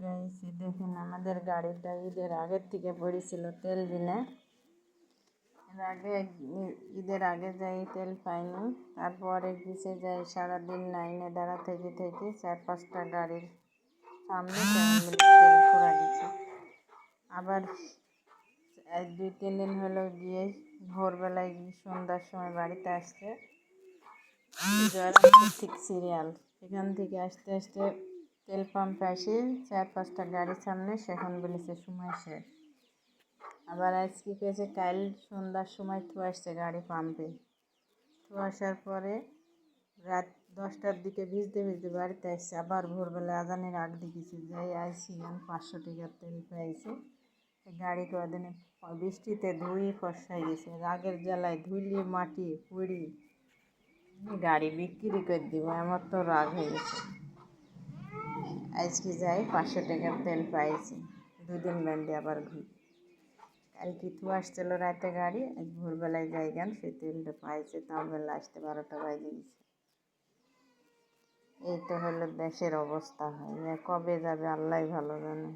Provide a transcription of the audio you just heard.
Guys দেখেন আমাদের গাড়িটা ঈদের আগের থেকে পড়েছিল তেল দিনে। ঈদের আগে যাই তেল পাইনি, তারপরে ঘিসে যাই সারাদিন লাইনে দাঁড়া থেকে 4-5টা গাড়ির সামনে তেল ফুরা গেছে। আবার 2-3 দিন হলো গিয়ে ভোরবেলায় সন্ধ্যার সময় বাড়িতে আসছে ঠিক সিরিয়াল, সেখান থেকে আসতে আসতে তেল পাম্পে আসি 4-5টা গাড়ির সামনে, সেখান বলেছে সময় শেষ। আবার আজ কী করেছে, কাল সন্ধ্যার সময় আসছে গাড়ি পাম্পে, আসার পরে রাত 10টার দিকে ভিজতে ভিজতে বাড়িতে আসছে। আবার ভোরবেলা আজানের আগ দিকেছি যাই আইসি 500 টাকার তেল পেয়েছি। গাড়ি কদিনে বৃষ্টিতে ধুই ফসাই গেছে, রাগের জ্বালায় ধুলি মাটি পুড়ি গাড়ি বিক্রি করে দিব, আমার তো রাগ হয়ে গেছে। আজকে যাই 500 টাকার তেল পাইছি, 2 দিন বান্ধে আবার ঘুরি। কালকে আসছিল রাতে গাড়ি, আজ ভোরবেলায় যাই গান সেই তেলটা পাইছে, তাও বেলা আসতে 12টা বাজে গেছে। এই তো হলো দেশের অবস্থা, হয় কবে যাবে আল্লাহ ভালো জানে।